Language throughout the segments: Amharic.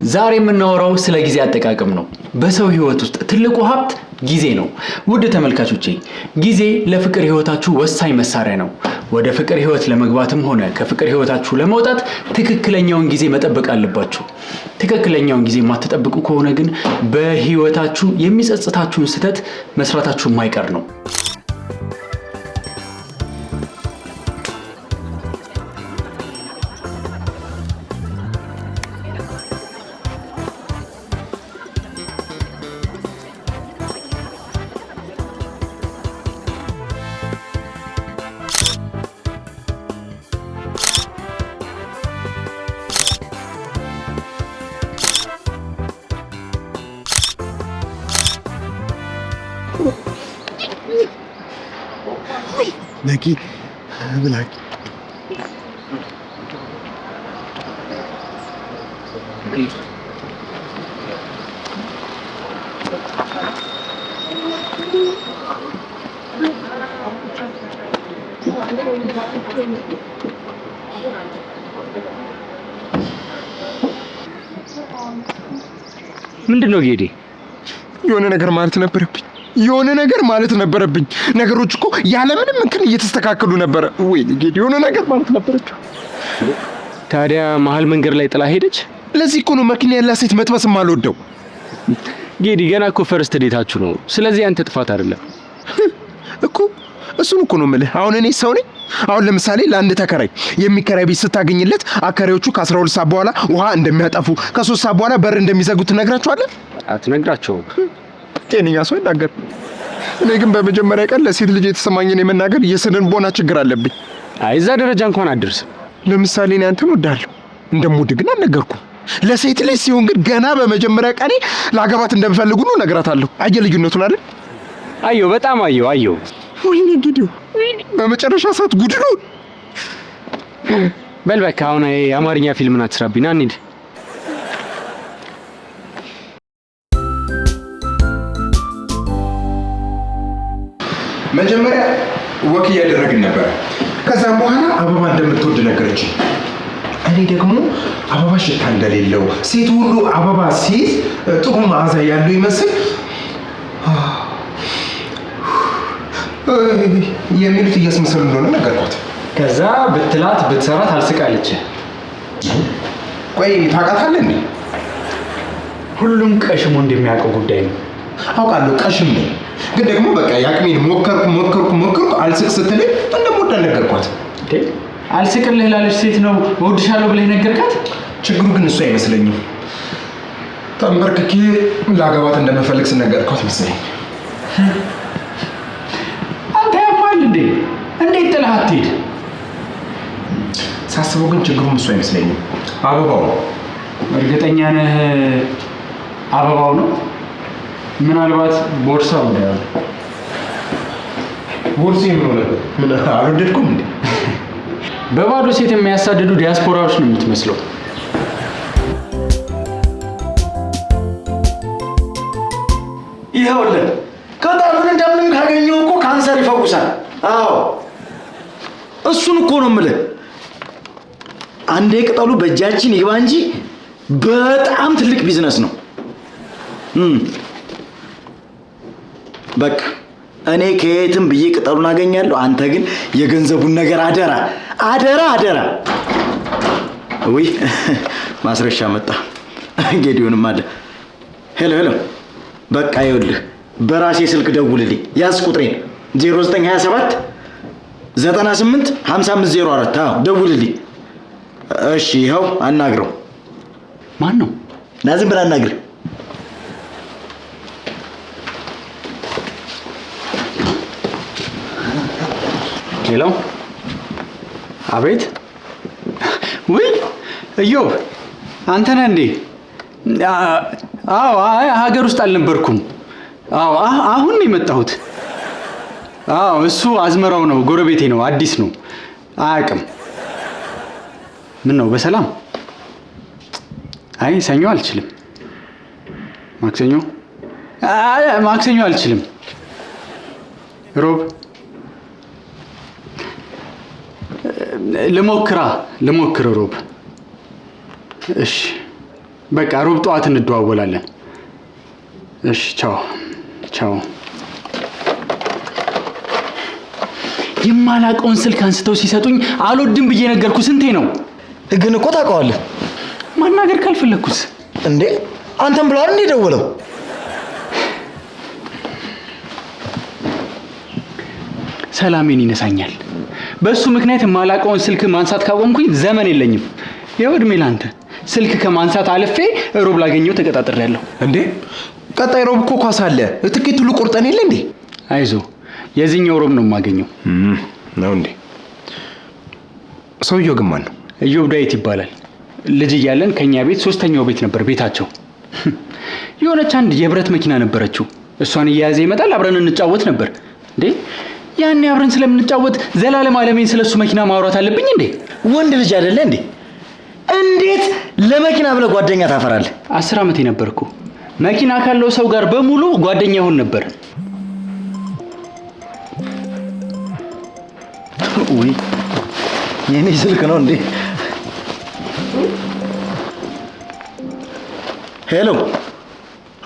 ዛሬ የምናወራው ስለ ጊዜ አጠቃቀም ነው። በሰው ህይወት ውስጥ ትልቁ ሀብት ጊዜ ነው። ውድ ተመልካቾቼ ጊዜ ለፍቅር ህይወታችሁ ወሳኝ መሳሪያ ነው። ወደ ፍቅር ህይወት ለመግባትም ሆነ ከፍቅር ህይወታችሁ ለመውጣት ትክክለኛውን ጊዜ መጠበቅ አለባችሁ። ትክክለኛውን ጊዜ የማትጠብቁ ከሆነ ግን በህይወታችሁ የሚጸጽታችሁን ስህተት መስራታችሁ የማይቀር ነው። Naki, black. ምንድነው ጌዲ? የሆነ ነገር ማለት ነበረብኝ። ነገሮች እኮ ያለምንም እንከን እየተስተካከሉ ነበር። ወይ ጌዲ የሆነ ነገር ማለት ነበረብኝ። ታዲያ መሀል መንገድ ላይ ጥላ ሄደች። ለዚህ እኮ ነው መኪና ያላት ሴት መጥበስም አልወደው። ጌዲ ገና እኮ ፈርስት ዴታችሁ ነው። ስለዚህ አንተ ጥፋት አይደለም እኮ። እሱን እኮ ነው የምልህ። አሁን እኔ ሰው ነኝ። አሁን ለምሳሌ ለአንድ ተከራይ የሚከራይ ቤት ስታገኝለት አከራዮቹ ከ12 ሰዓት በኋላ ውሃ እንደሚያጠፉ ከ3 ሰዓት በኋላ በር እንደሚዘጉ ትነግራቸዋለህ? አትነግራቸውም። ጤነኛ ሰው ይናገር። እኔ ግን በመጀመሪያ ቀን ለሴት ልጅ የተሰማኝን የመናገር የስነልቦና ችግር አለብኝ። አይ እዛ ደረጃ እንኳን አትደርስም። ለምሳሌ እኔ አንተን ወዳለሁ እንደምወድ ግን አልነገርኩም። ለሴት ልጅ ሲሆን ግን ገና በመጀመሪያ ቀኔ ላገባት እንደምፈልግ ሁሉ እነግራታለሁ። አየህ ልዩነቱን አይደል? አየሁ፣ በጣም አየሁ። ወይኔ ጊዲው፣ በመጨረሻ ሰዓት ጉድ ነው። በል በቃ አሁን የአማርኛ ፊልም አትስራብኝ። ና እንሂድ። መጀመሪያ ወክ እያደረግን ነበር። ከዛም በኋላ አበባ እንደምትወድ ነገረች። እኔ ደግሞ አበባ ሽታ እንደሌለው ሴት ሁሉ አበባ ሲይዝ ጥሩ መዓዛ ያለው ይመስል የሚሉት እያስመሰሉ እንደሆነ ነገርኳት። ከዛ ብትላት ብትሰራት አልስቃለች። ቆይ ታውቃታለህ እንዴ? ሁሉም ቀሽሞ እንደሚያውቀው ጉዳይ ነው። አውቃለሁ፣ ቀሽም ነው። ግን ደግሞ በቃ ያቅሜን ሞከርኩ አልስቅ ስትለኝ እንደምወዳ ነገርኳት። አልስቅልህ ላለች ሴት ነው እወድሻለሁ ብለህ ነገርካት? ችግሩ ግን እሱ አይመስለኝም። ተንበርክኬ ላገባት እንደምፈልግ ስነገርኳት መሰለኝ። አንተ ያማል እንዴ? እንዴት ጥለህ አትሄድ? ሳስበው ግን ችግሩም እሱ አይመስለኝም፣ አበባው ነው። እርግጠኛ ነህ አበባው ነው? ምናልባት ቦርሳው ነው። ቦርሴ ምን ሆነ? ምን አልወደድኩም እንዴ? በባዶ ሴት የሚያሳድዱ ዲያስፖራዎች ነው የምትመስለው። ይኸውልህ ቅጠሉን እንደምንም ካገኘው እኮ ካንሰር ይፈውሳል። አዎ እሱን እኮ ነው የምልህ። አንዴ ቅጠሉ በእጃችን ይግባ እንጂ በጣም ትልቅ ቢዝነስ ነው። በቃ እኔ ከየትም ብዬ ቅጠሉን አገኛለሁ። አንተ ግን የገንዘቡን ነገር አደራ። ውይ ማስረሻ መጣ። ጌዲዮንም አለ። ሄሎ በቃ ይኸውልህ በራሴ ስልክ ደውልልኝ። ያዝ ቁጥሬን 0927 98 5504። አዎ ደውልልኝ። እሺ ይኸው አናግረው። ማን ነው? ና ዝም ብለህ አናግር። ሄሎ። አቤት። ውይ እዮብ አንተ ነህ እንዴ? አዎ ሀገር ውስጥ አልነበርኩም። አዎ አሁን ነው የመጣሁት። አዎ እሱ አዝመራው ነው፣ ጎረቤቴ ነው፣ አዲስ ነው፣ አያውቅም። ምን ነው በሰላም? አይ ሰኞ አልችልም። ማክሰኞ አልችልም። ሮብ ልሞክር ሮብ። እሺ በቃ ሮብ ጠዋት እንደዋወላለን። እሺ ቻው ቻው። የማላውቀውን ስልክ አንስተው ሲሰጡኝ አልወድም ብዬ ነገርኩ። ስንቴ ነው ግን እኮ ታውቀዋለህ። ማናገር ካልፈለኩስ እንዴ አንተም ብለዋል እንዴ ደወለው? ሰላሜን ይነሳኛል። በሱ ምክንያት የማላውቀውን ስልክ ማንሳት ካቆምኩኝ ዘመን የለኝም። ያው እድሜ ላንተ። ስልክ ከማንሳት አልፌ ሮብ ላገኘው ተቀጣጥሬያለሁ። እንዴ ቀጣይ ሮብ እኮ ኳስ አለ። ትኬት ሁሉ ቆርጠን የለ እንዴ? አይዞ የዚህኛው ሮብ ነው የማገኘው። ነው እንዴ? ሰውየው ግን ማን ነው? ኢዮብ ዳዊት ይባላል። ልጅ እያለን ከኛ ቤት 3ኛው ቤት ነበር ቤታቸው። የሆነች አንድ የብረት መኪና ነበረችው። እሷን እየያዘ ይመጣል፣ አብረን እንጫወት ነበር። እንዴ ያኔ አብረን ስለምንጫወት ዘላለም ዓለሜን ስለሱ መኪና ማውራት አለብኝ እንዴ? ወንድ ልጅ አይደለ እንዴ? እንዴት ለመኪና ብለህ ጓደኛ ታፈራለህ? 10 ዓመቴ ነበርኩ። መኪና ካለው ሰው ጋር በሙሉ ጓደኛ ሆን ነበር። ወይ የኔ ስልክ ነው እንዴ? ሄሎ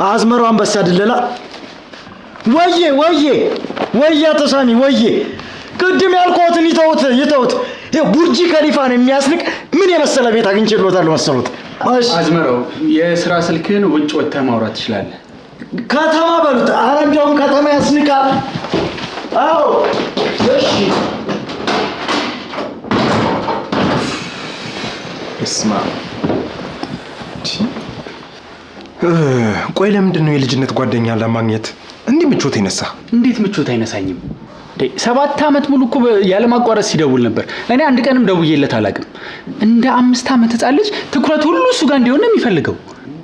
አዝመራው አንበሳ ድለላ። ወዬ አቶ ሳሚ ወዬ፣ ቅድም ያልኩትን ይተውት። ቡርጂ ከሊፋን የሚያስንቅ ምን የመሰለ ቤት አግኝቼልዎታለሁ መሰሎት? እሺ አዝመራው የሥራ ስልክህን ውጭ ወጥተህ ማውራት ትችላለህ። ከተማ በሉት። ኧረ እንደውም ከተማ ያስንቃል። አዎ እሺ። እስማ ቆይ ለምንድን ነው የልጅነት ጓደኛ ለማግኘት እንዲህ ምቾት ይነሳ? እንዴት ምቾት አይነሳኝም? 7 ዓመት ሙሉ እኮ ያለማቋረጥ ሲደውል ነበር። እኔ አንድ ቀንም ደውዬለት አላውቅም። እንደ 5 ዓመት ሕፃን ልጅ ትኩረት ሁሉ እሱ ጋር እንዲሆን ነው የሚፈልገው።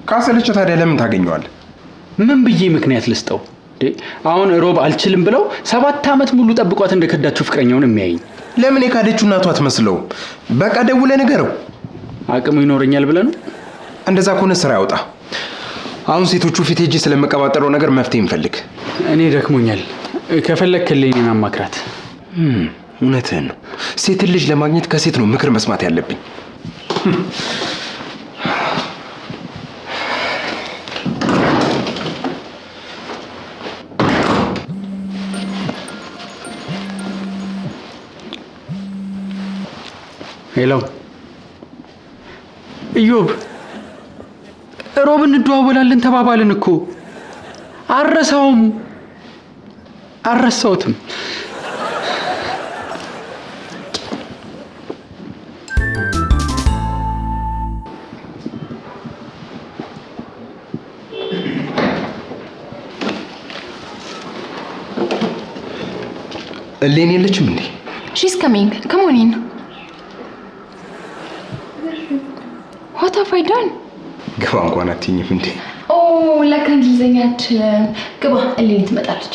ካሰለቸው ታዲያ ለምን ታገኘዋለህ? ምን ብዬ ምክንያት ልስጠው? አሁን ሮብ አልችልም ብለው 7 ዓመት ሙሉ ጠብቋት እንደከዳችሁ ፍቅረኛውን የሚያየኝ ለምን? የካደችው እናቷ አትመስለው። በቃ ደውለህ ንገረው። አቅሙ ይኖረኛል ብለህ ነው? እንደዛ ከሆነ ስራ ያውጣ። አሁን ሴቶቹ ፊት ሄጄ ስለመቀባጠረው ነገር መፍትሄ እንፈልግ። እኔ ደክሞኛል። ከፈለክልኝ እኔን አማክራት። እውነትህን ነው። ሴትን ልጅ ለማግኘት ከሴት ነው ምክር መስማት ያለብኝ። ሄሎ ኢዮብ፣ ሮብ እንደዋወላለን ተባባልን እኮ። አልረሳሁትም። እሌኒ የለችም እንዴ? She's coming. Come on in. What have I done? ግባ እንኳን አትይኝም እንዴ? ለካ እንግሊዘኛ አትችልም። ግባ፣ እሌኒ ትመጣለች።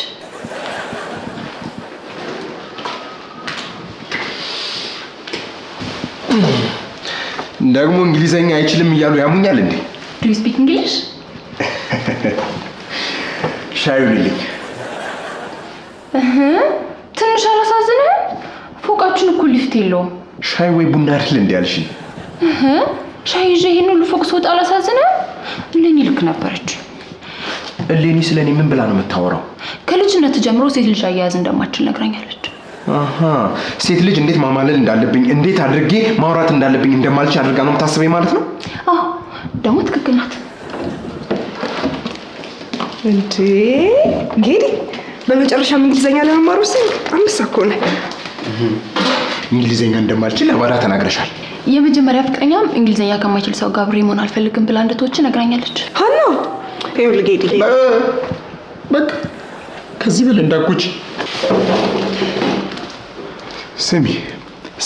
ደግሞ እንግሊዘኛ አይችልም እያሉ ያሙኛል እንዴ? Do you speak English? ሻዩ ልልኝ። ትንሽ አላሳዝንም? ፎቃችን እኮ ሊፍት የለውም። ሻይ ወይ ቡና አይደል እንዴ ያልሽኝ? ሻይ ይዤ ይሄን ሁሉ ፎቅ ስወጣ አላሳዝንም? እሌኒ ልክ ነበረች። እሌኒ ስለኔ ምን ብላ ነው የምታወራው? ከልጅነት ጀምሮ ሴት ልጅ አያያዝ እንደማትችል ነግራኛለች። ሴት ልጅ እንዴት ማማለል እንዳለብኝ፣ እንዴት አድርጌ ማውራት እንዳለብኝ እንደማልችል አድርጋ ነው የምታስበኝ ማለት ነው? ደግሞ ትክክል ናት። እንዴ ጌዲ፣ በመጨረሻም እንግሊዘኛ ለመማር ወሰንክ? አንበሳ እኮ ነህ። እንግሊዘኛ እንደማልችል ለባዳ ተናግረሻል። የመጀመሪያ ፍቅረኛም እንግሊዘኛ ከማይችል ሰው ጋር አብሬ መሆን አልፈልግም ብላ እንደተወች ነግራኛለች። ሀና ይኸውልህ ጌዲ፣ በቃ ከዚህ በል እንዳትጎጂ። ስሚ፣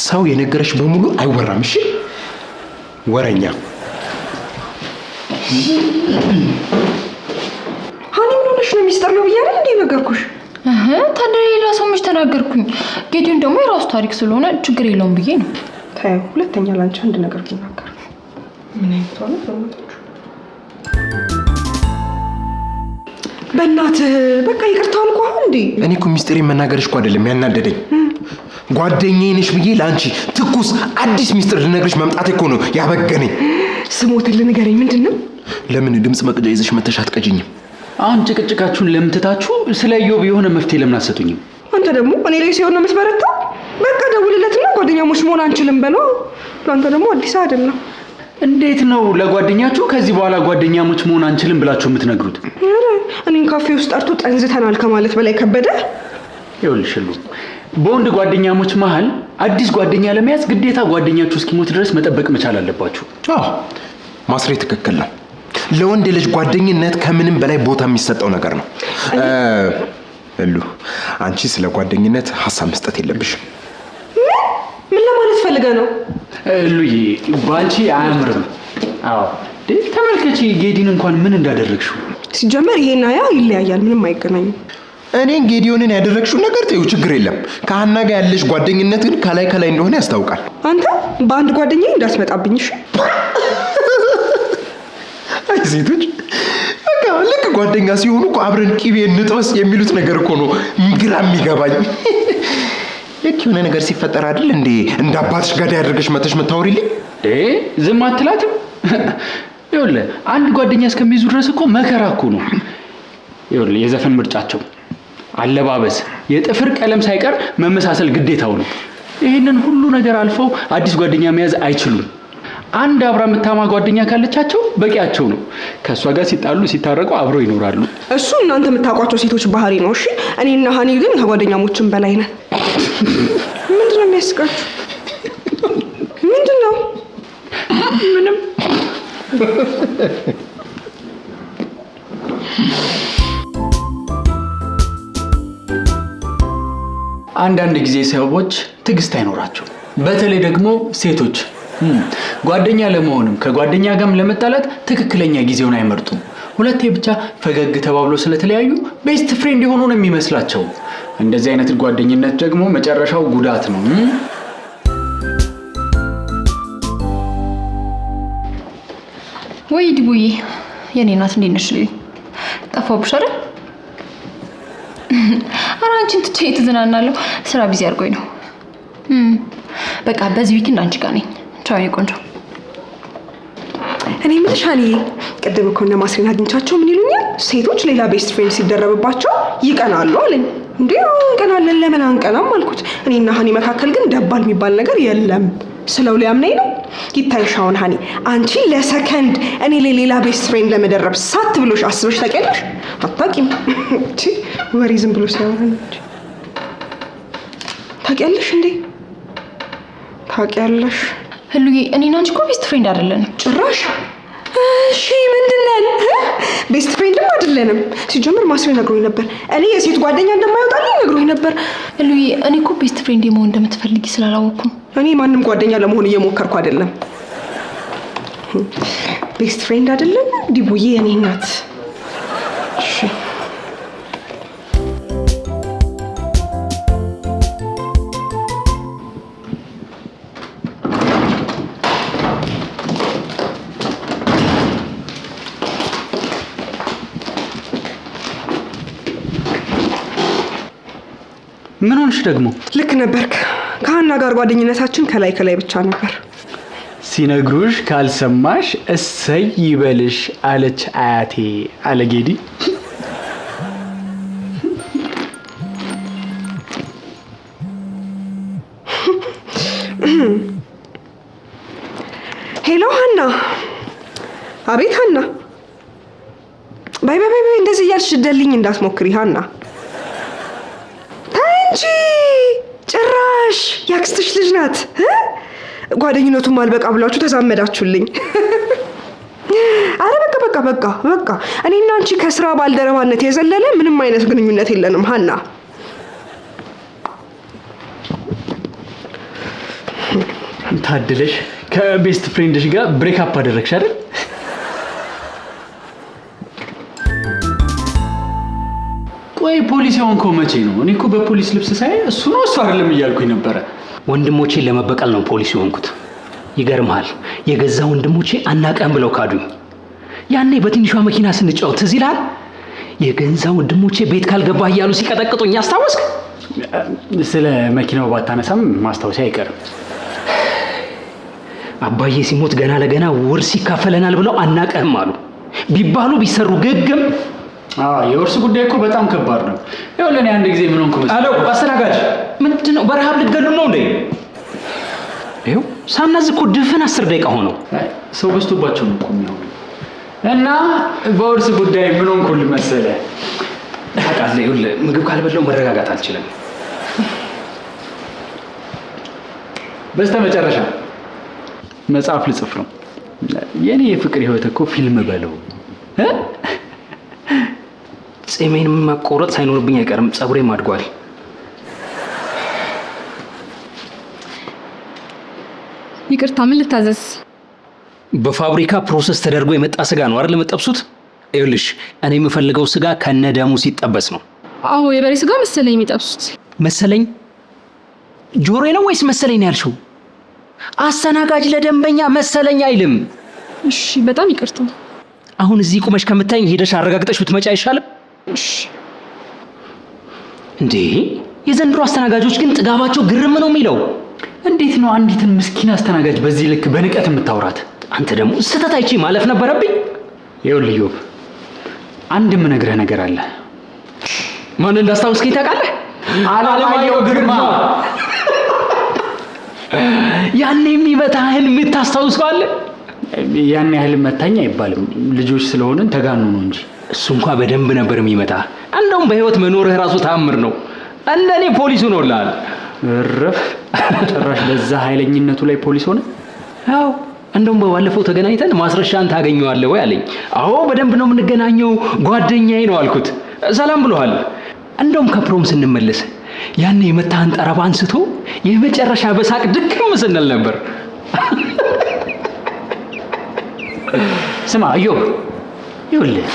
ሰው የነገረሽ በሙሉ አይወራም እሺ? ወረኛ። ሀኒ ምን ሆነሽ ነው? ሚስጥር ነው ብያለሁ እንዴ ነገርኩሽ? ታዲያ ሌላ ሰው መች ተናገርኩኝ? ጌዲን ደግሞ የራሱ ታሪክ ስለሆነ ችግር የለውም ብዬ ነው። ታየው፣ ሁለተኛ ላንቺ አንድ ነገር ብናገር ምን አይነት ሆነ? በእናትህ በቃ ይቅርታ አልኩህ እንዴ? እኔ እኮ ሚስጥሬን መናገርሽ እኮ አይደለም ያናደደኝ። ጓደኛዬ ነሽ ብዬ ለአንቺ ትኩስ አዲስ ሚስጥር ልነግርሽ መምጣቴ እኮ ነው ያበገነኝ። ስሞትልህ ንገረኝ፣ ምንድን ነው? ለምን ድምፅ መቅጃ ይዘሽ መተሽ አትቀጂኝም? አሁን ጭቅጭቃችሁን ለምትታችሁ ስለ ኢዮብ የሆነ መፍትሄ ለምን አትሰጡኝም? አንተ ደግሞ እኔ ላይ ሲሆን ነው የምትበረታው። በቃ ደውልለትና ጓደኛሞች መሆን አንችልም በለው። ለአንተ ደግሞ አዲስ አይደለም። እንዴት ነው ለጓደኛችሁ ከዚህ በኋላ ጓደኛሞች መሆን አንችልም ብላችሁ የምትነግሩት? እኔን ካፌ ውስጥ ጠርቶ ጠንዝተናል ከማለት በላይ ከበደ። ይኸውልሽ በወንድ ጓደኛሞች መሀል አዲስ ጓደኛ ለመያዝ ግዴታ ጓደኛችሁ እስኪሞት ድረስ መጠበቅ መቻል አለባችሁ። አዎ ማስሬ ትክክል ነው። ለወንድ ልጅ ጓደኝነት ከምንም በላይ ቦታ የሚሰጠው ነገር ነው። እሉ አንቺ ስለ ጓደኝነት ሀሳብ መስጠት የለብሽም። ምን ለማለት ፈልገህ ነው? እሉዬ ባንቺ አያምርም። አዎ ተመልከቺ፣ ጌዲን እንኳን ምን እንዳደረግሽው። ሲጀመር ይሄና ያ ይለያያል፣ ምንም አይገናኝም። እኔን ጌዲዮንን ያደረግሽው ነገር ተይው፣ ችግር የለም። ከሀና ጋር ያለሽ ጓደኝነት ግን ከላይ እንደሆነ ያስታውቃል። አንተ በአንድ ጓደኛዬ እንዳትመጣብኝ እሺ? አይ ሴቶች በቃ ልክ ጓደኛ ሲሆኑ እኮ አብረን ቂቤ እንጥበስ የሚሉት ነገር እኮ ነው ግራ የሚገባኝ። ልክ የሆነ ነገር ሲፈጠር አይደል እንዴ እንደ አባትሽ ጋር ያደርገሽ መተሽ መታወሪልኝ? ዝም አትላትም? ይኸውልህ አንድ ጓደኛ እስከሚይዙ ድረስ እኮ መከራ እኮ ነው። ይኸውልህ የዘፈን ምርጫቸው፣ አለባበስ፣ የጥፍር ቀለም ሳይቀር መመሳሰል ግዴታው ነው። ይሄንን ሁሉ ነገር አልፈው አዲስ ጓደኛ መያዝ አይችሉም። አንድ አብራ የምታማ ጓደኛ ካለቻቸው በቂያቸው ነው። ከእሷ ጋር ሲጣሉ ሲታረቁ አብረው ይኖራሉ። እሱ እናንተ የምታውቋቸው ሴቶች ባህሪ ነው። እሺ እኔና ሀኒ ግን ከጓደኛሞችን በላይ ነን። ምንድን ነው የሚያስቃችሁ? ምንድን ነው? ምንም። አንዳንድ ጊዜ ሰዎች ትዕግስት አይኖራቸው። በተለይ ደግሞ ሴቶች ጓደኛ ለመሆንም ከጓደኛ ጋርም ለመጣላት ትክክለኛ ጊዜውን አይመርጡም። ሁለቴ ብቻ ፈገግ ተባብሎ ስለተለያዩ ቤስት ፍሬንድ የሆኑ ነው የሚመስላቸው። እንደዚህ አይነት ጓደኝነት ደግሞ መጨረሻው ጉዳት ነው። ወይ ዲቡዬ የኔ እናት እንዴት ነሽ? ጠፋሁብሽ አይደል? ኧረ አንቺን ትቼ ተዝናናለሁ። ስራ ቢዚ አድርጎኝ ነው። በቃ በዚህ ዊክ አንቺ ጋር ነኝ። ቻው የኔ ቆንጆ። እኔ የምልሽ ሀኒ፣ ቅድም እኮ እነ ማስሬን አግኝቻቸው ምን ይሉኛል? ሴቶች ሌላ ቤስት ፍሬንድ ሲደረብባቸው ይቀናሉ አለኝ። እንዴ እንቀናለን፣ ለምን አንቀናም አልኩት። እኔና ሀኒ መካከል ግን ደባል የሚባል ነገር የለም ስለው ሊያምነኝ ነው። ይታይሻውን ሀኒ፣ አንቺ ለሰከንድ እኔ ሌላ ቤስት ፍሬንድ ለመደረብ ሳት ብሎሽ አስበሽ ታውቂያለሽ? አታውቂም። ወሬ ዝም ብሎ ሲያወራ እንጂ ታውቂያለሽ እንዴ? ታውቂያለሽ ህሉዬ፣ እኔና አንቺ እኮ ቤስት ፍሬንድ አይደለንም ጭራሽ። እሺ ምንድን ነን? ቤስት ፍሬንድም አይደለንም። ሲጀምር ማስሬ ነግሮኝ ነበር እኔ የሴት ጓደኛ እንደማይወጣልኝ ነግሮኝ ነበር። ህሉዬ፣ እኔ እኮ ቤስት ፍሬንድ መሆን እንደምትፈልጊ ስላላወቅኩ ነው። እኔ ማንም ጓደኛ ለመሆን እየሞከርኩ አይደለም። ቤስት ፍሬንድ አይደለም ዲቡዬ፣ የኔ እናት። እሺ ምን ሆንሽ ደግሞ? ልክ ነበርክ። ከሀና ጋር ጓደኝነታችን ከላይ ብቻ ነበር። ሲነግሩሽ ካልሰማሽ እሰይ ይበልሽ አለች አያቴ አለ ጌዲ። ሄሎ ሀና። አቤት ሀና። ባይ እንደዚህ እያልሽ ደልኝ እንዳትሞክሪ ሀና። እንጂ ጭራሽ ያክስትሽ ልጅ ናት። ጓደኝነቱን ማልበቃ ብላችሁ ተዛመዳችሁልኝ። አረ በቃ እኔና አንቺ ከስራ ባልደረባነት የዘለለ ምንም አይነት ግንኙነት የለንም ሀና። ታድለሽ ከቤስት ፍሬንድሽ ጋር ብሬክ አፕ አደረግሽ አይደል? ቆይ ፖሊስ የሆንከው መቼ ነው? እኔ እኮ በፖሊስ ልብስ ሳይ እሱ ነው እሱ አይደለም እያልኩኝ ነበረ። ወንድሞቼን ለመበቀል ነው ፖሊስ የሆንኩት። ይገርምሃል፣ የገዛ ወንድሞቼ አናቀም ብለው ካዱኝ። ያኔ በትንሿ መኪና ስንጫወት ትዝ ይልሃል? የገዛ ወንድሞቼ ቤት ካልገባህ እያሉ ሲቀጠቅጡኝ አስታወስክ? ስለ መኪናው ባታነሳም ማስታወሻ አይቀርም። አባዬ ሲሞት ገና ለገና ውርስ ይካፈለናል ብለው አናቀህም አሉ ቢባሉ ቢሰሩ ግግም። የውርስ ጉዳይ እኮ በጣም ከባድ ነው። ይኸውልህ እኔ አንድ ጊዜ ምን ሆንኩ መሰለህ? አለው አስተናጋጅ ምንድን ነው በረሃብ ልትገሉ ነው እንዴ? ይኸው ሳናዝ እኮ ድፍን 10 ደቂቃ ሆነው። ሰው በዝቶባቸው ነው እኮ የሚሆነው። እና በውርስ ጉዳይ ምን ሆንኩልህ መሰለህ? ታውቃለህ፣ ይኸውልህ ምግብ ካልበላው መረጋጋት አልችልም። በስተመጨረሻ መጽሐፍ ልጽፍ ነው። የኔ የፍቅር ህይወት እኮ ፊልም በለው። ጺሜን ማቆረጥ ሳይኖርብኝ አይቀርም፣ ጸጉሬም አድጓል። ይቅርታ፣ ምን ልታዘዝ? በፋብሪካ ፕሮሰስ ተደርጎ የመጣ ስጋ ነው አይደል የምጠብሱት? ይኸውልሽ እኔ የምፈልገው ስጋ ከነደሙ ሲጠበስ ነው። አዎ የበሬ ስጋ መሰለኝ የሚጠብሱት። መሰለኝ ጆሮዬ ነው ወይስ መሰለኝ ነው ያልሽው? አስተናጋጅ ለደንበኛ መሰለኝ አይልም። እሺ በጣም ይቅርታ። አሁን እዚህ ቁመሽ ከምታይኝ ሄደሽ አረጋግጠሽ ብትመጪ አይሻልም? እሺ። እንዴ የዘንድሮ አስተናጋጆች ግን ጥጋባቸው ግርም ነው የሚለው። እንዴት ነው አንዲትን ምስኪን አስተናጋጅ በዚህ ልክ በንቀት የምታወራት? አንተ ደግሞ ስህተት አይቼ ማለፍ ነበረብኝ። ይኸውልህ ኢዮብ፣ አንድ የምነግርህ ነገር አለ። ማን እንዳስታውስከኝ ታውቃለህ? አለማየሁ ግርማ። ያኔ የሚመታህን የምታስታውሰዋለህ? ያን ያህል መታኝ አይባልም፣ ልጆች ስለሆንን ተጋኑ ነው እንጂ። እሱ እንኳን በደንብ ነበር የሚመታ። እንደውም በህይወት መኖርህ ራሱ ተአምር ነው። እንደኔ ፖሊስ ሆኖልሃል። እረፍ! ጭራሽ በዛ ኃይለኝነቱ ላይ ፖሊስ ሆነ? አዎ እንደውም በባለፈው ተገናኝተን ማስረሻን ታገኘዋለህ ወይ አለኝ። አዎ በደንብ ነው የምንገናኘው፣ ጓደኛዬ ነው አልኩት። ሰላም ብሎሃል። እንደውም ከፕሮም ስንመለስ ያኔ የመታህን ጠረባ አንስቶ የመጨረሻ በሳቅ ድክም ስንል ነበር። ስማ ኢዮብ፣ ይኸውልህ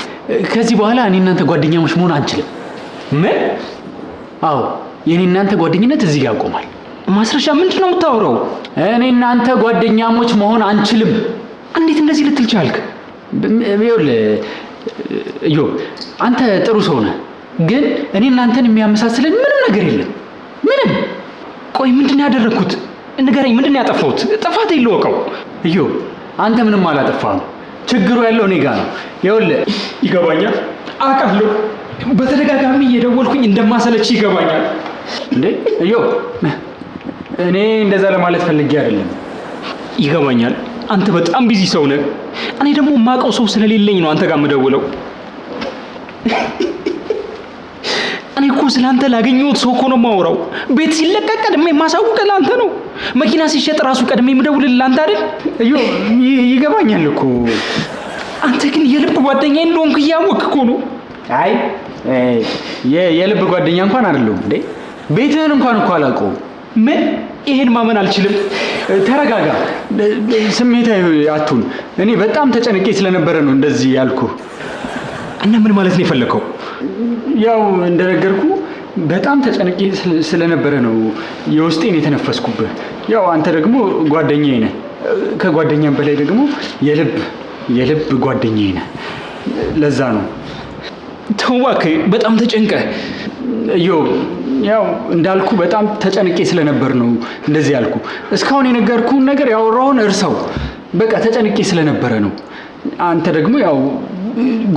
ከዚህ በኋላ እኔ እናንተ ጓደኛሞች መሆን አንችልም። ምን? አዎ የኔ እናንተ ጓደኝነት እዚህ ጋር ያቆማል። ማስረሻ ምንድን ነው የምታወራው? እኔ እናንተ ጓደኛሞች መሆን አንችልም። እንዴት እንደዚህ ልትል ቻልክ? ይኸውልህ ኢዮብ፣ አንተ ጥሩ ሰው ነህ፣ ግን እኔ እናንተን የሚያመሳስለን ምንም ነገር የለም። ምንም። ቆይ ምንድን ነው ያደረግኩት? ንገረኝ፣ ምንድን ነው ያጠፋሁት? ጥፋት ይልወቀው። ኢዮብ፣ አንተ ምንም አላጠፋህም። ችግሩ ያለው እኔ ጋር ነው። ይኸውልህ ይገባኛል፣ አውቃለሁ። በተደጋጋሚ እየደወልኩኝ እንደማሰለች ይገባኛል። እንዴ ኢዮብ፣ እኔ እንደዛ ለማለት ፈልጌ አይደለም። ይገባኛል፣ አንተ በጣም ቢዚ ሰው ነህ። እኔ ደግሞ የማውቀው ሰው ስለሌለኝ ነው አንተ ጋር የምደውለው። እኔ እኮ ስላንተ ላገኘሁት ሰው እኮ ነው የማወራው። ቤት ሲለቀቅ ቀድሜ የማሳውቅህ ለአንተ ነው። መኪና ሲሸጥ ራሱ ቀድሜ የምደውልልህ ለአንተ አይደል? ኢዮብ፣ ይገባኛል እኮ። አንተ ግን የልብ ጓደኛዬ እንደሆንክ እያወቅህ እኮ ነው። አይ የልብ ጓደኛ እንኳን አይደለሁም። እንዴ ቤትህን እንኳን እኮ አላውቀውም። ምን? ይሄን ማመን አልችልም። ተረጋጋ፣ ስሜታዊ አትሁን። እኔ በጣም ተጨንቄ ስለነበረ ነው እንደዚህ ያልኩህ። እና ምን ማለት ነው የፈለከው? ያው እንደነገርኩ በጣም ተጨንቄ ስለነበረ ነው የውስጤን የተነፈስኩብህ። ያው አንተ ደግሞ ጓደኛዬ ነህ፣ ከጓደኛም በላይ ደግሞ የልብ ጓደኛዬ ነህ። ለዛ ነው። ተው እባክህ፣ በጣም ተጨንቀህ። ኢዮብ፣ ያው እንዳልኩ በጣም ተጨንቄ ስለነበር ነው እንደዚህ ያልኩ። እስካሁን የነገርኩህን ነገር ያወራውን እርሰው። በቃ ተጨንቄ ስለነበረ ነው። አንተ ደግሞ ያው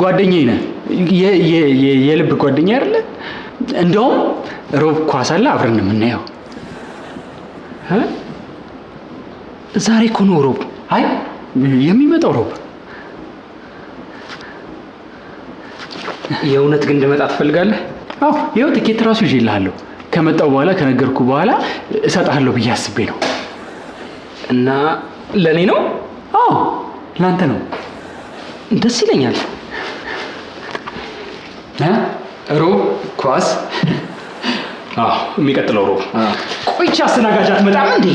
ጓደኛዬ ነህ፣ የልብ ጓደኛ አይደለ? እንደውም ሮብ ኳስ አለ አብረን የምናየው። ዛሬ እኮ ነው ሮብ። አይ የሚመጣው ሮብ። የእውነት ግን እንድመጣ ትፈልጋለህ? አዎ ይኸው ትኬት ራሱ ይዤልሃለሁ። ከመጣው በኋላ ከነገርኩ በኋላ እሰጥሃለሁ ብዬ አስቤ ነው። እና ለእኔ ነው? አዎ ለአንተ ነው። ደስ ይለኛል። ሮብ ኳስ። አዎ የሚቀጥለው ሮብ። ቆይቼ አስተናጋጅ አትመጣም እንዴ?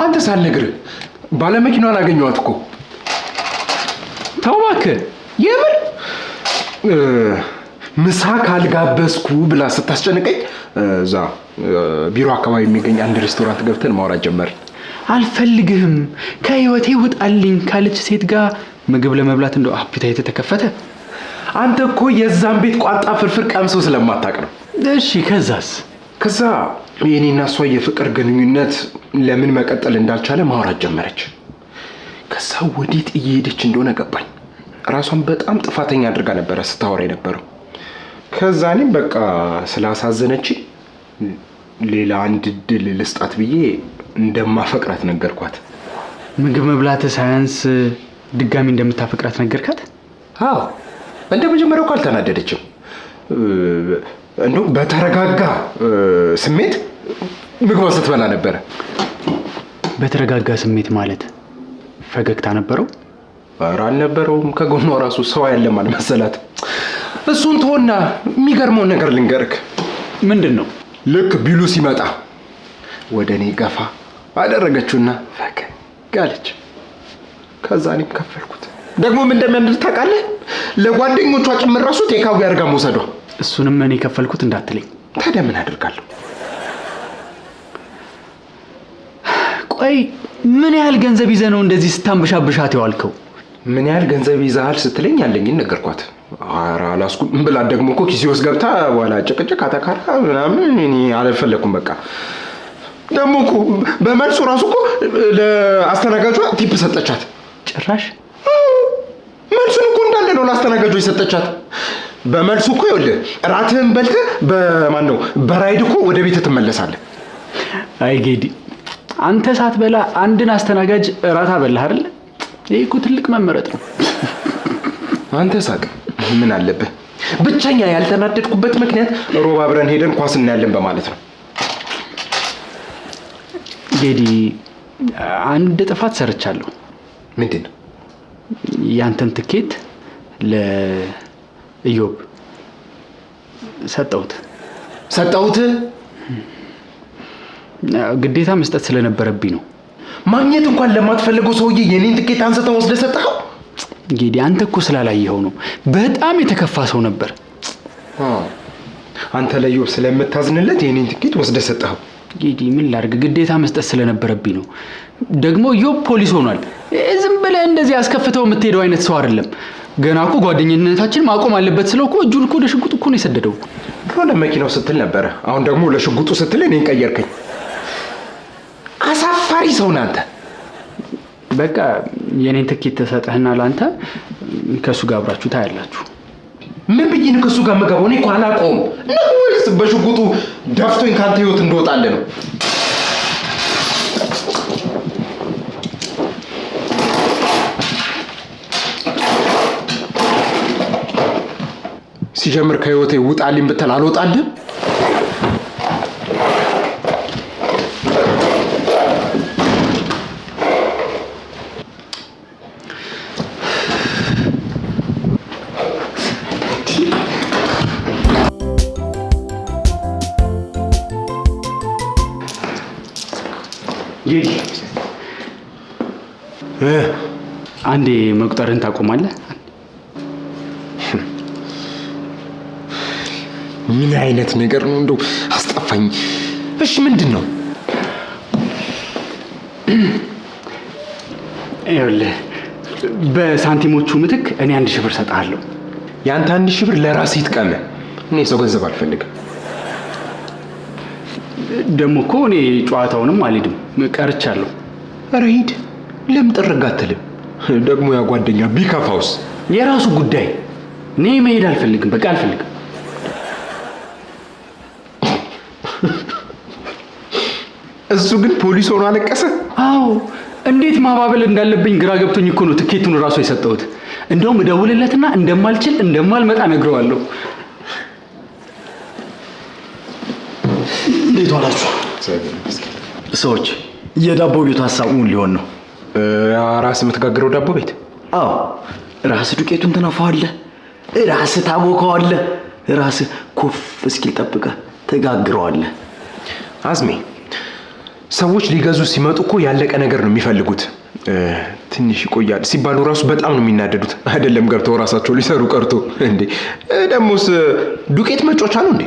አንተ ሳልነግርህ ባለመኪናዋን አገኘኋት እኮ። ተው እባክህ። የምን ምሳ ካልጋበዝኩ ብላ ስታስጨንቀኝ እዛ ቢሮ አካባቢ የሚገኝ አንድ ሬስቶራንት ገብተን ማውራት ጀመርን። አልፈልግህም ከህይወቴ ውጣልኝ ካለች ሴት ጋር ምግብ ለመብላት እንደው አፒታይት ተከፈተ? አንተ እኮ የዛን ቤት ቋንጣ ፍርፍር ቀምሶ ስለማታውቅ ነው። እሺ ከዛስ? ከዛ የኔና እሷ የፍቅር ግንኙነት ለምን መቀጠል እንዳልቻለ ማውራት ጀመረች። ከዛ ወዴት እየሄደች እንደሆነ ገባኝ። ራሷን በጣም ጥፋተኛ አድርጋ ነበረ ስታወራ የነበረው። ከዛ እኔም በቃ ስላሳዘነች ሌላ አንድ እድል ልስጣት ብዬ እንደማፈቅራት ነገርኳት። ምግብ መብላት ሳያንስ ድጋሚ እንደምታፈቅራት ነገርካት? አዎ፣ እንደ መጀመሪያው አልተናደደችም። እንደው በተረጋጋ ስሜት ምግቧን ስትበላ ነበረ። በተረጋጋ ስሜት ማለት ፈገግታ ነበረው? ኧረ አልነበረውም። ከጎኗ ራሱ ሰው ያለም አልመሰላት። እሱን ተወና የሚገርመውን ነገር ልንገርክ። ምንድን ነው? ልክ ቢሉ ሲመጣ ወደ እኔ ገፋ አደረገችውና ፈገግ አለች። ከዛ እኔም ከፈልኩት። ደግሞ ምን እንደሚያደርግ ታውቃለህ? ለጓደኞቿ ጭምር ራሱ ቴካዊ አድርጋ መውሰዷ። እሱንም እኔ ከፈልኩት እንዳትለኝ። ታዲያ ምን አደርጋለሁ? ቆይ ምን ያህል ገንዘብ ይዘህ ነው እንደዚህ ስታንበሻብሻት የዋልከው? ምን ያህል ገንዘብ ይዘሃል ስትለኝ ያለኝን ነገርኳት። ኧረ አላስኩም ብላ ደግሞ እኮ ኪሴ ውስጥ ገብታ በኋላ ጭቅጭቅ አተካራ ምናምን እኔ አልፈለኩም። በቃ ደግሞ እኮ በመልሱ ራሱ እኮ ለአስተናጋጇ ቲፕ ሰጠቻት። ጭራሽ መልሱን እኮ እንዳለ ነው ለአስተናጋጇ የሰጠቻት። በመልሱ እኮ ይኸውልህ እራትህን በልተህ በማን ነው በራይድ እኮ ወደ ቤት ትመለሳለህ። አይ ጌዲ፣ አንተ ሳትበላ አንድን አስተናጋጅ እራት አበላህ አይደል? ይሄ እኮ ትልቅ መመረጥ ነው። አንተ ሳቅ፣ ምን አለብህ? ብቸኛ ያልተናደድኩበት ምክንያት ሮብ አብረን ሄደን ኳስ እናያለን በማለት ነው። ጌዲ፣ አንድ ጥፋት ሰርቻለሁ። ምንድን ነው? ያንተን ትኬት ለኢዮብ ሰጠሁት። ግዴታ መስጠት ስለነበረብኝ ነው። ማግኘት እንኳን ለማትፈልገው ሰውዬ የኔን ትኬት አንስተህ ወስደህ ሰጠኸው? ጌዲ፣ አንተ እኮ ስላላየኸው ነው። በጣም የተከፋ ሰው ነበር። አንተ ለኢዮብ ስለምታዝንለት የኔን ትኬት ወስደህ ሰጠኸው? ጌዲ፣ ምን ላድርግ? ግዴታ መስጠት ስለነበረብኝ ነው። ደግሞ ኢዮብ ፖሊስ ሆኗል። ዝም ብለህ እንደዚህ አስከፍተው የምትሄደው አይነት ሰው አይደለም። ገና እኮ ጓደኝነታችን ማቆም አለበት ስለው እኮ እጁን እኮ ወደ ሽጉጡ እኮ ነው የሰደደው። ድሮ ለመኪናው ስትል ነበረ፣ አሁን ደግሞ ለሽጉጡ ስትል እኔን ቀየርከኝ። አሳፋሪ ሰው ነህ አንተ። በቃ የኔን ትኬት ተሰጠህና ለአንተ ከእሱ ጋር አብራችሁ ታያላችሁ። ምን ብዬ ነው ከእሱ ጋር የምገባው? እኔ እኮ አላውቀውም ነው ወይስ በሽጉጡ ደፍቶኝ ከአንተ ህይወት እንደወጣልህ ነው? ሲጀምር ከህይወቴ ውጣልኝ ብትል አልወጣልህም። አንዴ መቁጠርህን ታቆማለህ? ምን አይነት ነገር ነው እንደው አስጠፋኝ። እሺ ምንድን ነው? ይኸውልህ በሳንቲሞቹ ምትክ እኔ 1000 ብር ሰጥሃለሁ። ያንተ 1000 ብር ለራስህ ይጥቀም። እኔ ሰው ገንዘብ አልፈልግም። ደግሞ እኮ እኔ ጨዋታውንም አልሄድም ቀርቻለሁ። ኧረ ሂድ። ለምን ጥርግ አትልም? ደግሞ ያ ጓደኛ ቢከፋውስ? የራሱ ጉዳይ። እኔ መሄድ አልፈልግም። በቃ አልፈልግም። እሱ ግን ፖሊስ ሆኖ አለቀሰ። አዎ፣ እንዴት ማባበል እንዳለብኝ ግራ ገብቶኝ እኮ ነው ትኬቱን ራሱ የሰጠሁት። እንደውም እደውልለትና እንደማልችል እንደማልመጣ ነግረዋለሁ። እንዴት ዋላችሁ ሰዎች? የዳቦ ቤቱ ሀሳቡ ምን ሊሆን ነው? ራስ የምትጋግረው ዳቦ ቤት? አዎ፣ ራስ ዱቄቱን ትነፋዋለህ፣ ራስ ታቦከዋለህ፣ ራስ ኩፍ እስኪል ጠብቀህ ትጋግረዋለህ። አዝሜ፣ ሰዎች ሊገዙ ሲመጡ እኮ ያለቀ ነገር ነው የሚፈልጉት። ትንሽ ይቆያል ሲባሉ ራሱ በጣም ነው የሚናደዱት። አይደለም ገብተው ራሳቸው ሊሰሩ ቀርቶ እንዴ! ደሞስ ዱቄት መጮቻ ነው እንዴ?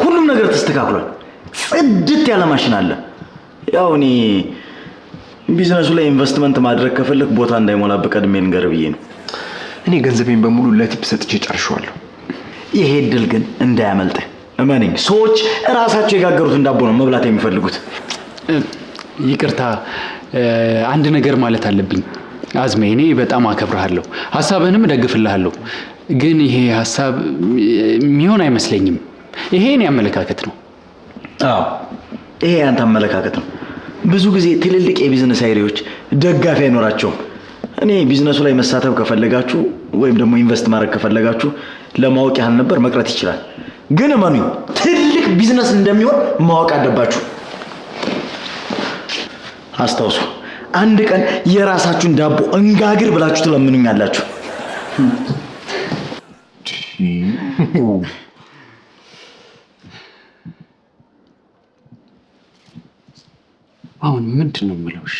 ሁሉም ነገር ተስተካክሏል። ጽድት ያለ ማሽን አለ። ያው እኔ ቢዝነሱ ላይ ኢንቨስትመንት ማድረግ ከፈለክ ቦታ እንዳይሞላብህ ቀድሜ ልንገርህ ብዬ ነው። እኔ ገንዘቤን በሙሉ ለቲፕ ሰጥቼ ጨርሼዋለሁ። ይሄ እድል ግን እንዳያመልጥህ እመነኝ። ሰዎች እራሳቸው የጋገሩትን ዳቦ ነው መብላት የሚፈልጉት። ይቅርታ አንድ ነገር ማለት አለብኝ አዝሜ። እኔ በጣም አከብርሃለሁ፣ ሀሳብህንም እደግፍልሃለሁ። ግን ይሄ ሀሳብ የሚሆን አይመስለኝም። ይሄ እኔ አመለካከት ነው። አዎ ይሄ ያንተ አመለካከት ነው። ብዙ ጊዜ ትልልቅ የቢዝነስ አይዲያዎች ደጋፊ አይኖራቸውም። እኔ ቢዝነሱ ላይ መሳተፍ ከፈለጋችሁ ወይም ደግሞ ኢንቨስት ማድረግ ከፈለጋችሁ ለማወቅ ያህል ነበር መቅረት ይችላል። ግን እመኑኝ ትልቅ ቢዝነስ እንደሚሆን ማወቅ አለባችሁ። አስታውሱ፣ አንድ ቀን የራሳችሁን ዳቦ እንጋግር ብላችሁ ትለምኑኛላችሁ። አሁን ምንድን ነው የምለው? እሺ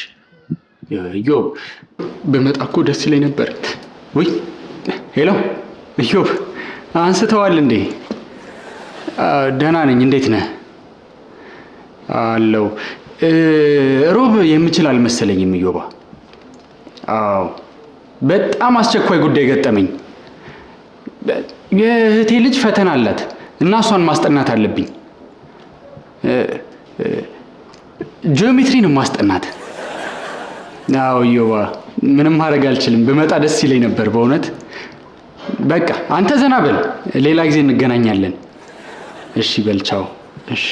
ዮብ በመጣ እኮ ደስ ይለኝ ነበር። ወይ ሄሎ ዮብ አንስተዋል እንዴ? ደህና ነኝ። እንዴት ነህ? አለው ሮብ የምችል አልመሰለኝም ዮባ። አዎ በጣም አስቸኳይ ጉዳይ ገጠመኝ። የእህቴ ልጅ ፈተና አላት እና እሷን ማስጠናት አለብኝ። ጂኦሜትሪን ማስጠናት። አዎ ዮባ ምንም ማድረግ አልችልም። በመጣ ደስ ይለኝ ነበር በእውነት። በቃ አንተ ዘና በል፣ ሌላ ጊዜ እንገናኛለን። እሺ በል ቻው። እሺ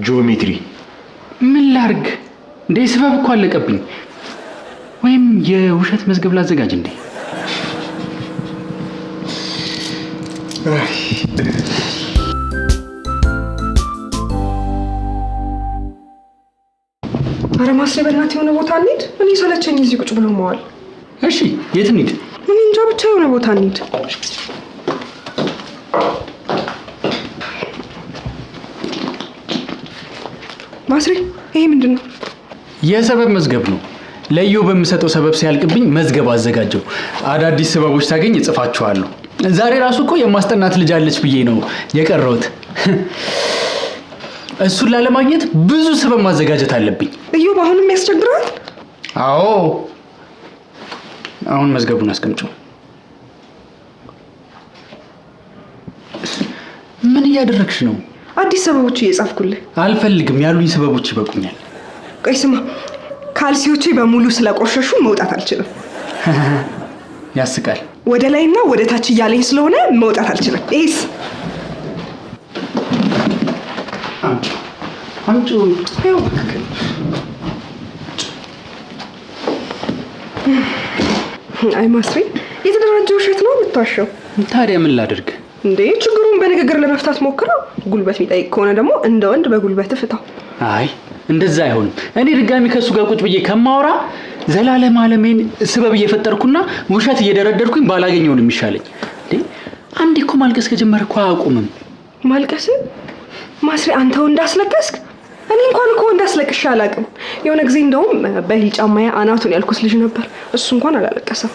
ጂኦሜትሪ ምን ላርግ እንዴ? ስበብ እኮ አለቀብኝ። ወይም የውሸት መዝገብ ላዘጋጅ እንዴ? ኧረ ማስሬ በእናትህ የሆነ ቦታ እንሂድ። እኔ ሰለቸኝ እዚህ ቁጭ ብሎ መዋል። እሺ የት እንሂድ? እኔ እንጃ ብቻ የሆነ ቦታ እንሂድ። ማስሬ ይሄ ምንድን ነው? የሰበብ መዝገብ ነው። ለዮ በምሰጠው ሰበብ ሲያልቅብኝ መዝገብ አዘጋጀው። አዳዲስ ሰበቦች ሳገኝ እጽፋቸዋለሁ። ዛሬ ራሱ እኮ የማስጠናት ልጅ አለች ብዬ ነው የቀረሁት። እሱን ላለማግኘት ብዙ ሰበብ ማዘጋጀት አለብኝ። እዩ አሁንም ያስቸግራል። አዎ አሁን መዝገቡን አስቀምጨው። ምን እያደረግሽ ነው? አዲስ ሰበቦች እየጻፍኩልህ። አልፈልግም፣ ያሉኝ ሰበቦች ይበቁኛል። ቆይ ስማ፣ ካልሲዎቼ በሙሉ ስለቆሸሹ መውጣት አልችልም። ያስቃል። ወደ ላይና ወደ ታች እያለኝ ስለሆነ መውጣት አልችልም። ኤስ አምጪ። አይ ማስሬ፣ የተደራጀ ውሸት ነው የምትዋሸው። ታዲያ ምን ላድርግ እንዴ? ችግሩን በንግግር ለመፍታት ሞክረው። ጉልበት የሚጠይቅ ከሆነ ደግሞ እንደ ወንድ በጉልበት ፍታው። አይ እንደዛ አይሆንም። እኔ ድጋሚ ከሱ ጋር ቁጭ ብዬ ከማወራ ዘላለም ዓለሜን ስበብ እየፈጠርኩና ውሸት እየደረደርኩኝ ባላገኘው ነው የሚሻለኝ። እንዴ አንዴ እኮ ማልቀስ ከጀመረ እኮ አያቆምም። ማልቀስ? ማስሬ አንተ እንዳስለቀስክ? እኔ እንኳን እኮ እንዳስለቅሽ አላውቅም። የሆነ ጊዜ እንደውም በሂል ጫማዬ አናቱን ያልኩት ልጅ ነበር። እሱ እንኳን አላለቀሰም።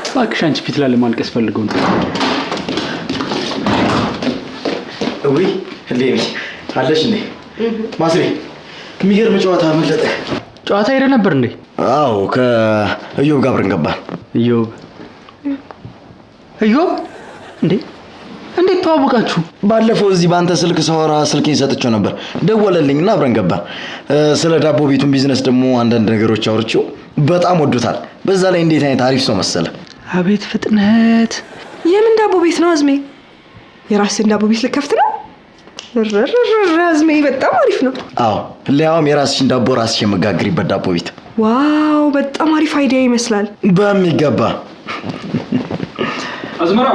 እባክሽ አንቺ ፊት ላይ ማልቀስ ፈልገው ነው። ወይ ሌሊ አለሽ እንዴ? ማስሬ የሚገርም ጨዋታ መለጠ። ጨዋታ ሄደ ነበር እንዴ? አዎ ከእዮብ ጋር አብረን ገባን። እዮብ እንዴ እንዴት ተዋወቃችሁ? ባለፈው እዚህ በአንተ ስልክ ሳወራ ስልኬን ሰጥቼው ነበር። ደወለልኝና አብረን ገባን። ስለ ዳቦ ቤቱን ቢዝነስ ደግሞ አንዳንድ ነገሮች አውርቼው በጣም ወዶታል። በዛ ላይ እንዴት አይነት አሪፍ ሰው መሰለ። አቤት ፍጥነት! የምን ዳቦ ቤት ነው አዝሜ? የራስን ዳቦ ቤት ልከፍት ነው? አዝሜ በጣም አሪፍ ነው። አዎ ሊያውም የራስሽን ዳቦ ራስሽ የመጋግሪበት ዳቦ ቤት። ዋው በጣም አሪፍ አይዲያ ይመስላል። በሚገባ። አዝመራ!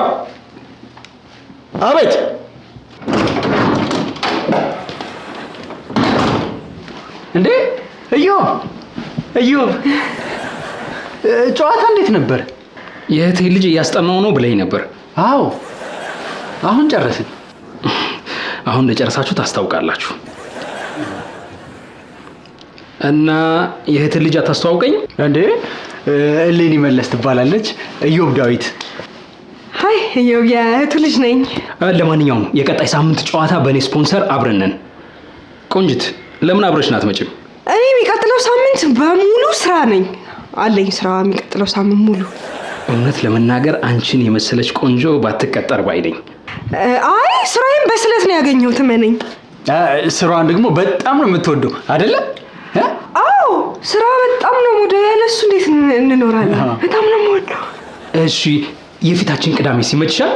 አቤት። እንዴ እዮብ ጨዋታ እንዴት ነበር? የእህቴ ልጅ እያስጠናው ነው ብለኝ ነበር። አዎ አሁን ጨረስን። አሁን እንደጨረሳችሁ ታስታውቃላችሁ። እና የእህቴ ልጅ አታስተዋውቀኝ እንዴ? እሌኒ መለስ ትባላለች። እዮብ ዳዊት። ሃይ እዮብ የእህቱ ልጅ ነኝ። ለማንኛውም የቀጣይ ሳምንት ጨዋታ በእኔ ስፖንሰር አብረን ነን። ቆንጅት ለምን አብረሽን አትመጭም? እኔ የሚቀጥለው ሳምንት በሙሉ ስራ ነኝ አለኝ። ስራ የሚቀጥለው ሳምንት ሙሉ። እውነት ለመናገር አንቺን የመሰለች ቆንጆ ባትቀጠር ባይ ነኝ። አይ ስራዬን በስለት ነው ያገኘሁት፣ እመነኝ። ስራዋን ደግሞ በጣም ነው የምትወደው አይደለ? አዎ ስራ በጣም ነው የምወደው። ያለሱ እንዴት እንኖራለን? በጣም ነው የምወደው። እሺ የፊታችን ቅዳሜ ሲመችሻል?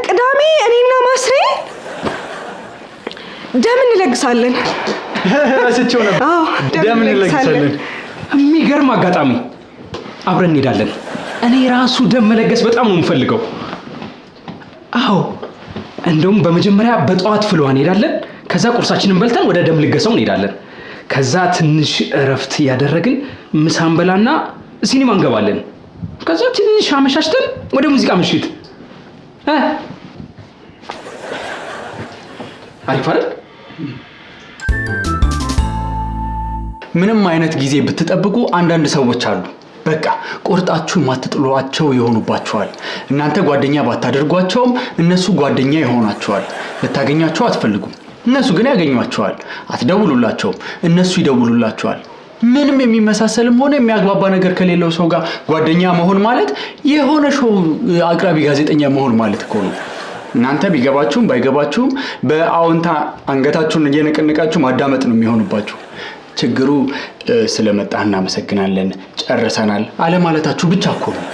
ቅዳሜ እኔና ማስሬ ደም እንለግሳለን። ረስቼው ነበር። ደም እንለግሳለን። የሚገርም አጋጣሚ፣ አብረን እንሄዳለን። እኔ ራሱ ደም መለገስ በጣም ነው የምፈልገው። አዎ እንደውም በመጀመሪያ በጠዋት ፍልውሃ እንሄዳለን። ከዛ ቁርሳችንን በልተን ወደ ደም ልገሳው እንሄዳለን። ከዛ ትንሽ እረፍት ያደረግን ምሳ እንበላና ሲኒማ እንገባለን። ከዛ ትንሽ አመሻሽተን ወደ ሙዚቃ ምሽት። አሪፍ አይደል? ምንም አይነት ጊዜ ብትጠብቁ አንዳንድ ሰዎች አሉ በቃ ቁርጣችሁ ማትጥሏቸው ይሆኑባችኋል። እናንተ ጓደኛ ባታደርጓቸውም እነሱ ጓደኛ ይሆናችኋል። ልታገኛቸው አትፈልጉም፣ እነሱ ግን ያገኟችኋል። አትደውሉላቸውም፣ እነሱ ይደውሉላችኋል። ምንም የሚመሳሰልም ሆነ የሚያግባባ ነገር ከሌለው ሰው ጋር ጓደኛ መሆን ማለት የሆነ ሾው አቅራቢ ጋዜጠኛ መሆን ማለት እኮ ነው። እናንተ ቢገባችሁም ባይገባችሁም በአዎንታ አንገታችሁን እየነቀነቃችሁ ማዳመጥ ነው የሚሆንባችሁ። ችግሩ ስለመጣህ እናመሰግናለን ጨርሰናል አለማለታችሁ ብቻ እኮ ነው።